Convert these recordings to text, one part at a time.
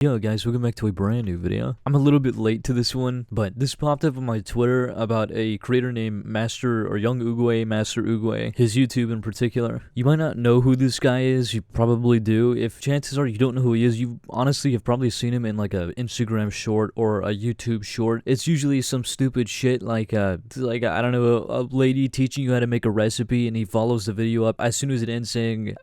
Yo guys, welcome back to a brand new video. I'm a little bit late to this one, but this popped up on my Twitter about a creator named Young Oogway, Master Oogway, his YouTube in particular. You might not know who this guy is, you probably do. If chances are you don't know who he is, you honestly have probably seen him in like a Instagram short or a YouTube short. It's usually some stupid shit like I don't know, a lady teaching you how to make a recipe, and he follows the video up as soon as it ends saying,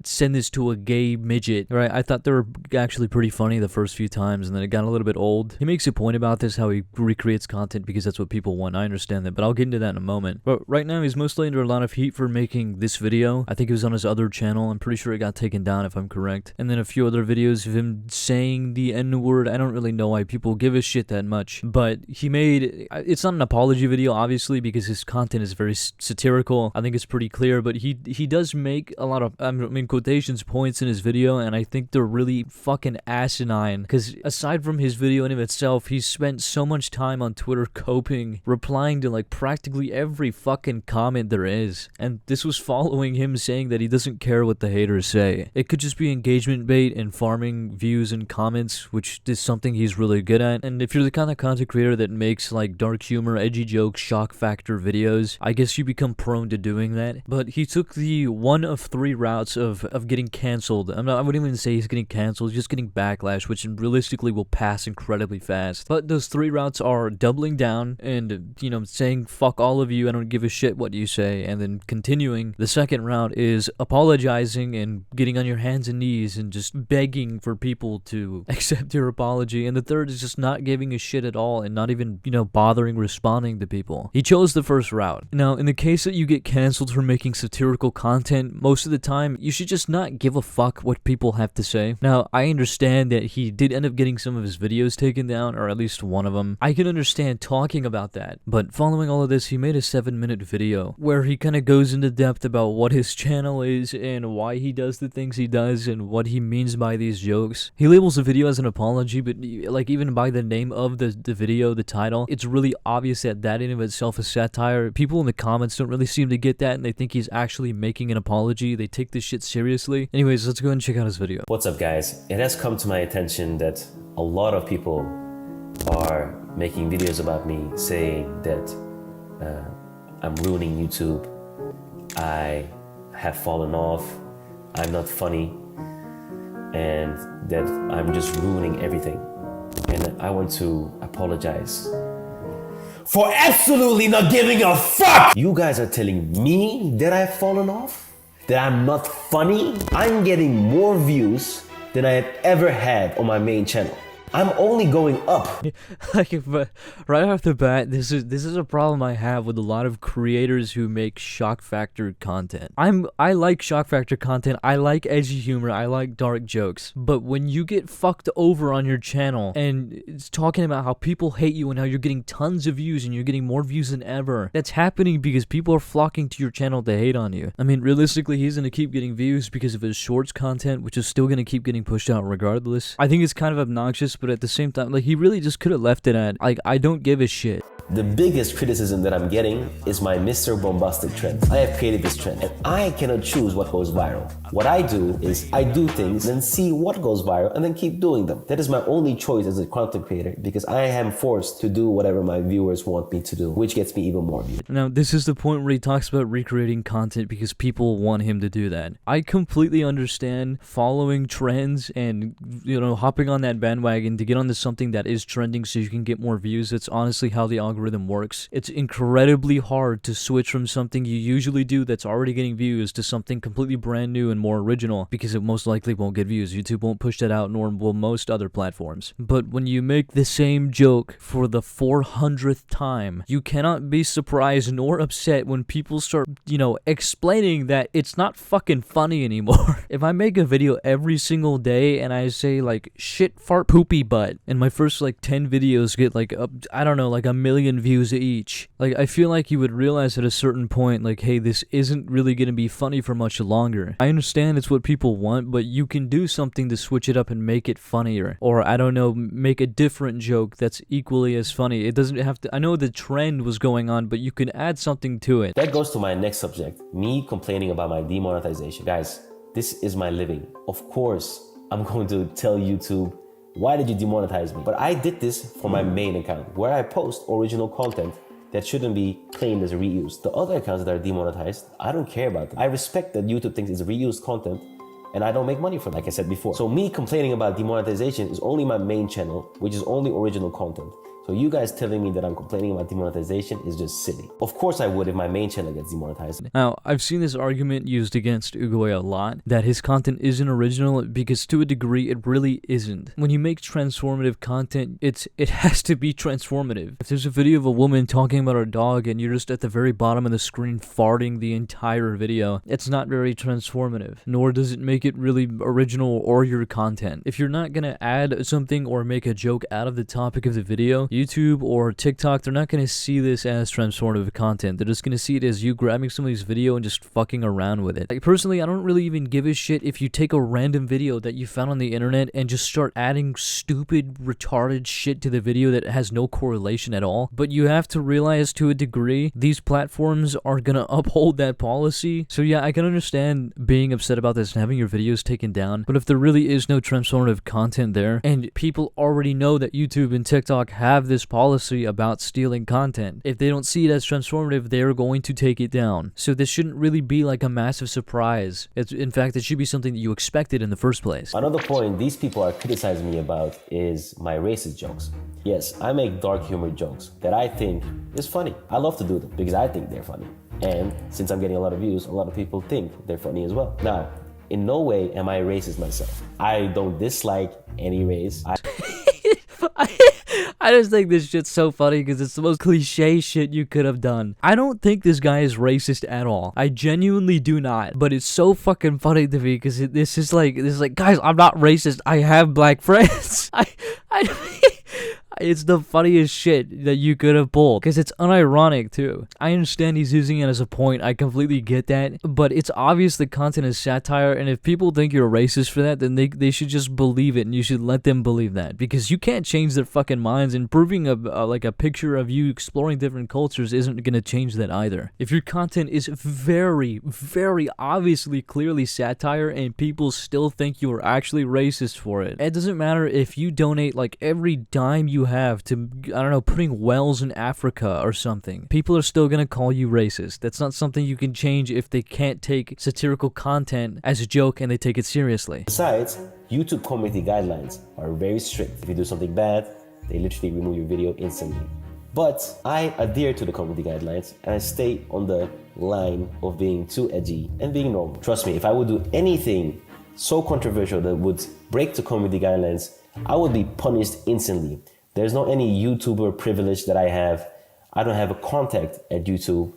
send this to a gay midget, right? I thought they were actually pretty funny the first few times, and then it got a little bit old. He makes a point about this, how he recreates content because that's what people want. I understand that, but I'll get into that in a moment. But right now, he's mostly under a lot of heat for making this video. I think it was on his other channel. I'm pretty sure it got taken down if I'm correct. And then a few other videos of him saying the N-word. I don't really know why people give a shit that much, but he made, it's not an apology video, obviously, because his content is very satirical. I think it's pretty clear, but he does make a lot of, I mean, quotations points in his video, and I think they're really fucking asinine. Because aside from his video in of itself, he's spent so much time on Twitter coping, replying to like practically every fucking comment there is. And this was following him saying that he doesn't care what the haters say. It could just be engagement bait and farming views and comments, which is something he's really good at. And if you're the kind of content creator that makes like dark humor, edgy jokes, shock factor videos, I guess you become prone to doing that. But he took the one of three routes of getting canceled. I wouldn't even say he's getting canceled, he's just getting backlash, which realistically will pass incredibly fast. But those three routes are doubling down and, you know, saying fuck all of you, I don't give a shit what you say, and then continuing. The second route is apologizing and getting on your hands and knees and just begging for people to accept your apology. And the third is just not giving a shit at all and not even, you know, bothering responding to people. He chose the first route. Now, in the case that you get canceled for making satirical content, most of the time, you should just not give a fuck what people have to say. Now, I understand that he did end up getting some of his videos taken down, or at least one of them. I can understand talking about that, but following all of this, he made a 7-minute video where he kind of goes into depth about what his channel is and why he does the things he does and what he means by these jokes. He labels the video as an apology, but like even by the name of the video, the title, it's really obvious that that in of itself is satire. People in the comments don't really seem to get that, and they think he's actually making an apology. They take this shit seriously. Anyways, let's go ahead and check out his video. What's up, guys? It has come to my attention that a lot of people are making videos about me saying that I'm ruining YouTube, I have fallen off, I'm not funny, and that I'm just ruining everything. And I want to apologize for absolutely not giving a fuck! You guys are telling me that I've fallen off? That I'm not funny? I'm getting more views than I have ever had on my main channel. I'm only going up. But right off the bat, this is a problem I have with a lot of creators who make shock factor content. I like shock factor content, I like edgy humor, I like dark jokes. But when you get fucked over on your channel and it's talking about how people hate you and how you're getting tons of views and you're getting more views than ever, that's happening because people are flocking to your channel to hate on you. I mean, realistically, he's gonna keep getting views because of his shorts content, which is still gonna keep getting pushed out regardless. I think it's kind of obnoxious, but at the same time, like, he really just could have left it at, like, I don't give a shit. The biggest criticism that I'm getting is my Mr. Bombastic trend. I have created this trend and I cannot choose what goes viral. What I do is I do things and see what goes viral and then keep doing them. That is my only choice as a content creator because I am forced to do whatever my viewers want me to do, which gets me even more views. Now, this is the point where he talks about recreating content because people want him to do that. I completely understand following trends and, you know, hopping on that bandwagon to get onto something that is trending so you can get more views. That's honestly how the algorithm works. It's incredibly hard to switch from something you usually do that's already getting views to something completely brand new and more original because it most likely won't get views. YouTube won't push that out, nor will most other platforms. But when you make the same joke for the 400th time, you cannot be surprised nor upset when people start, you know, explaining that it's not fucking funny anymore. If I make a video every single day and I say like shit fart poopy butt and my first like 10 videos get like I don't know, like 1 million views each, like, I feel like you would realize at a certain point, like, hey, this isn't really gonna be funny for much longer. I understand it's what people want, but you can do something to switch it up and make it funnier, or I don't know, make a different joke that's equally as funny. It doesn't have to, I know the trend was going on, but you can add something to it. That goes to my next subject, me complaining about my demonetization. Guys, this is my living. Of course, I'm going to tell YouTube Why did you demonetize me? But I did this for my main account, where I post original content that shouldn't be claimed as reused. The other accounts that are demonetized, I don't care about them. I respect that YouTube thinks it's reused content, and I don't make money for it, like I said before. So me complaining about demonetization is only my main channel, which is only original content. So you guys telling me that I'm complaining about demonetization is just silly. Of course I would if my main channel gets demonetized. Now, I've seen this argument used against Oogway a lot, that his content isn't original, because to a degree it really isn't. When you make transformative content, it has to be transformative. If there's a video of a woman talking about her dog and you're just at the very bottom of the screen farting the entire video, it's not very transformative, nor does it make it really original or your content. If you're not gonna add something or make a joke out of the topic of the video, YouTube or TikTok, they're not going to see this as transformative content. They're just going to see it as you grabbing somebody's video and just fucking around with it. Like, personally, I don't really even give a shit if you take a random video that you found on the internet and just start adding stupid, retarded shit to the video that has no correlation at all. But you have to realize, to a degree, these platforms are going to uphold that policy. So yeah, I can understand being upset about this and having your videos taken down. But if there really is no transformative content there, and people already know that YouTube and TikTok have this policy about stealing content, if they don't see it as transformative, they're going to take it down. So this shouldn't really be like a massive surprise. In fact, it should be something that you expected in the first place. Another point these people are criticizing me about is my racist jokes. Yes, I make dark humor jokes that I think is funny. I love to do them because I think they're funny. And since I'm getting a lot of views, a lot of people think they're funny as well. Now, in no way am I racist myself. I don't dislike any race. I just think this shit's so funny because it's the most cliche shit you could have done. I don't think this guy is racist at all. I genuinely do not. But it's so fucking funny to me because this is like, guys, I'm not racist. I have black friends. It's the funniest shit that you could have pulled, because it's unironic too. I understand he's using it as a point, I completely get that, but it's obvious the content is satire, and if people think you're racist for that, then they should just believe it, and you should let them believe that, because you can't change their fucking minds, and proving like a picture of you exploring different cultures isn't gonna change that either. If your content is very, very obviously clearly satire, and people still think you are actually racist for it, it doesn't matter if you donate like every dime you have to, I don't know, putting wells in Africa or something. People are still gonna call you racist. That's not something you can change if they can't take satirical content as a joke and they take it seriously. Besides, YouTube community guidelines are very strict. If you do something bad, they literally remove your video instantly. But I adhere to the community guidelines and I stay on the line of being too edgy and being normal. Trust me, if I would do anything so controversial that would break the community guidelines, I would be punished instantly. There's no any YouTuber privilege that I have. I don't have a contact at YouTube.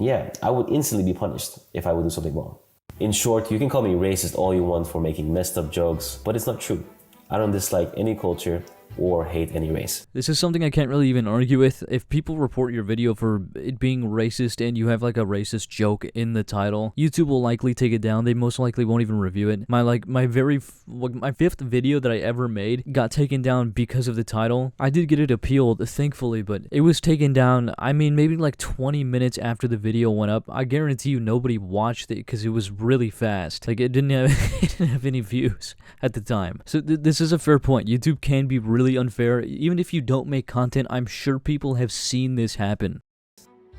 Yeah, I would instantly be punished if I would do something wrong. In short, you can call me racist all you want for making messed up jokes, but it's not true. I don't dislike any culture or hate any race. This is something I can't really even argue with. If people report your video for it being racist and you have like a racist joke in the title, YouTube will likely take it down. They most likely won't even review it. My fifth video that I ever made got taken down because of the title. I did get it appealed, thankfully, but it was taken down, I mean, maybe like 20 minutes after the video went up. I guarantee you nobody watched it because it was really fast. Like, it didn't have any views at the time. So this is a fair point. YouTube can be really unfair. Even if you don't make content, I'm sure people have seen this happen.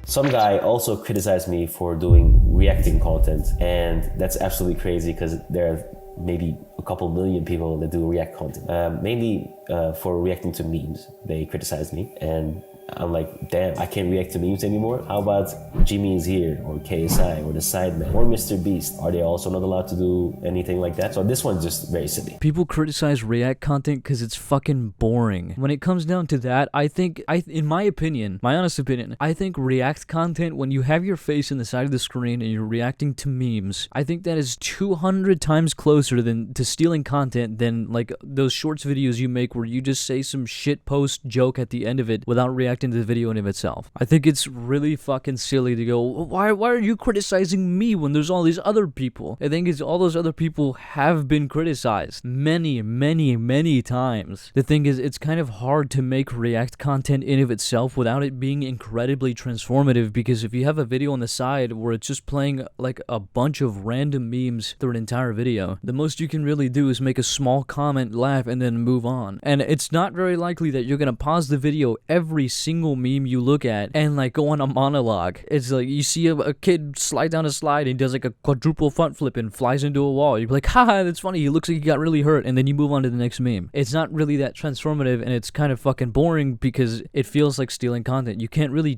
Some guy also criticized me for doing reacting content, and that's absolutely crazy because there are maybe a couple million people that do react content. Mainly for reacting to memes, they criticized me, and I'm like, damn, I can't react to memes anymore. How about Jimmy is Here, or KSI, or The Sideman, or Mr. Beast? Are they also not allowed to do anything like that? So this one's just very silly. People criticize react content because it's fucking boring. When it comes down to that, I think, in my opinion, my honest opinion, I think react content, when you have your face in the side of the screen and you're reacting to memes, I think that is 200 times closer to stealing content than like those shorts videos you make where you just say some shit post joke at the end of it without reacting affecting the video in of itself. I think it's really fucking silly to go, why are you criticizing me when there's all these other people? I think it's all those other people have been criticized many times. The thing is, it's kind of hard to make react content in of itself without it being incredibly transformative, because if you have a video on the side where it's just playing like a bunch of random memes through an entire video, the most you can really do is make a small comment, laugh, and then move on. And it's not very likely that you're gonna pause the video every single meme you look at and like go on a monologue. It's like you see a kid slide down a slide and he does like a quadruple front flip and flies into a wall. You're like, haha, that's funny, he looks like he got really hurt, and then you move on to the next meme. It's not really that transformative, and it's kind of fucking boring because it feels like stealing content. You can't really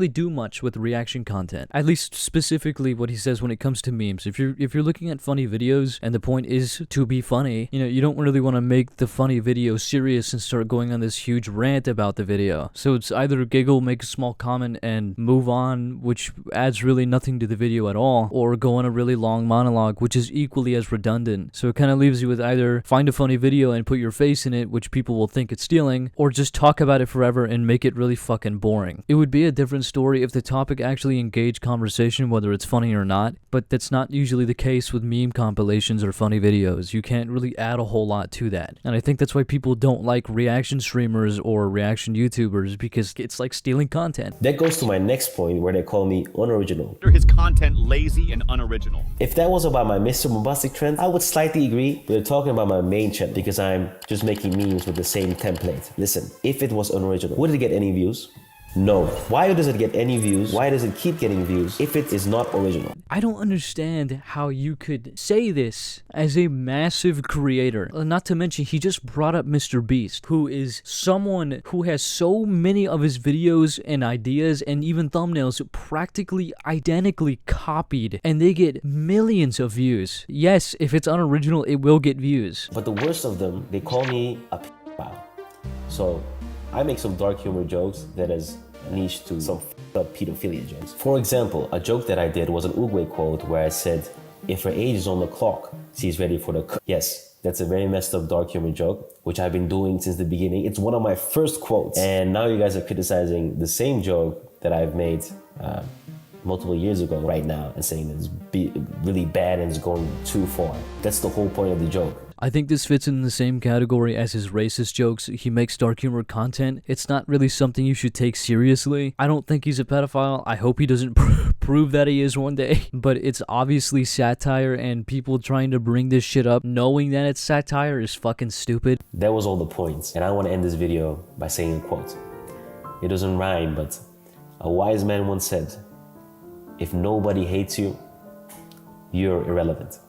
do much with reaction content. At least specifically what he says when it comes to memes. If you're looking at funny videos and the point is to be funny, you know, you don't really want to make the funny video serious and start going on this huge rant about the video. So it's either giggle, make a small comment, and move on, which adds really nothing to the video at all, or go on a really long monologue, which is equally as redundant. So it kind of leaves you with either find a funny video and put your face in it, which people will think it's stealing, or just talk about it forever and make it really fucking boring. It would be a different story if the topic actually engaged conversation, whether it's funny or not, but that's not usually the case with meme compilations or funny videos. You can't really add a whole lot to that. And I think that's why people don't like reaction streamers or reaction YouTubers, because it's like stealing content. That goes to my next point where they call me unoriginal. His content lazy and unoriginal. If that was about my Mr. Bombastic trend, I would slightly agree, but they're talking about my main channel because I'm just making memes with the same template. Listen, if it was unoriginal, would it get any views? No. Why does it get any views? Why does it keep getting views if it is not original? I don't understand how you could say this as a massive creator. Not to mention, he just brought up Mr. Beast, who is someone who has so many of his videos and ideas and even thumbnails practically identically copied, and they get millions of views. Yes, if it's unoriginal, it will get views. But the worst of them, they call me a p****. So I make some dark humor jokes that is niche to some up pedophilia jokes. For example, a joke that I did was an Oogway quote where I said, if her age is on the clock, she's ready for the Yes, that's a very messed up dark humor joke, which I've been doing since the beginning. It's one of my first quotes. And now you guys are criticizing the same joke that I've made multiple years ago right now and saying it's really bad and it's going too far. That's the whole point of the joke. I think this fits in the same category as his racist jokes. He makes dark humor content. It's not really something you should take seriously. I don't think he's a pedophile. I hope he doesn't prove that he is one day. But it's obviously satire, and people trying to bring this shit up knowing that it's satire is fucking stupid. That was all the points. And I want to end this video by saying a quote. It doesn't rhyme, but a wise man once said, if nobody hates you, you're irrelevant.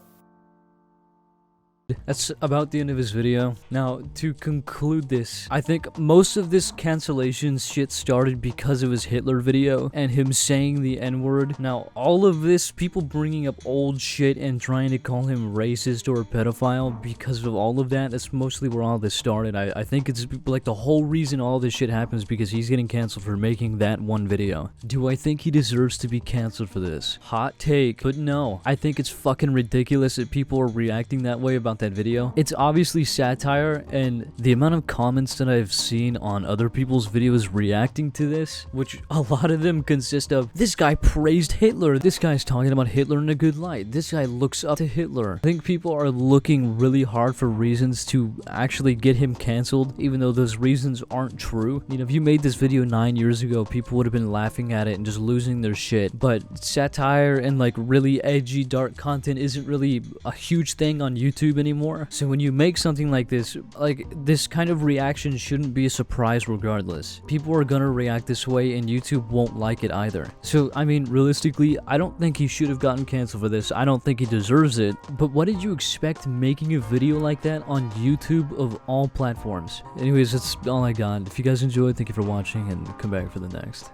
That's about the end of his video. Now, to conclude this, I think most of this cancellation shit started because of his Hitler video and him saying the N-word. Now, all of this, people bringing up old shit and trying to call him racist or a pedophile because of all of that, that's mostly where all this started. I think it's like the whole reason all this shit happens because he's getting canceled for making that one video. Do I think he deserves to be canceled for this? Hot take, but no. I think it's fucking ridiculous that people are reacting that way about that video. It's obviously satire, and the amount of comments that I've seen on other people's videos reacting to this, which a lot of them consist of, this guy praised Hitler, this guy's talking about Hitler in a good light, this guy looks up to Hitler. I think people are looking really hard for reasons to actually get him canceled, even though those reasons aren't true. You know, if you made this video 9 years ago, people would have been laughing at it and just losing their shit. But satire and like really edgy dark content isn't really a huge thing on YouTube anymore. So when you make something like this kind of reaction shouldn't be a surprise regardless. People are gonna react this way, and YouTube won't like it either. So, I mean, realistically, I don't think he should have gotten canceled for this. I don't think he deserves it. But what did you expect making a video like that on YouTube of all platforms? Anyways, that's all I got. If you guys enjoyed, thank you for watching, and come back for the next.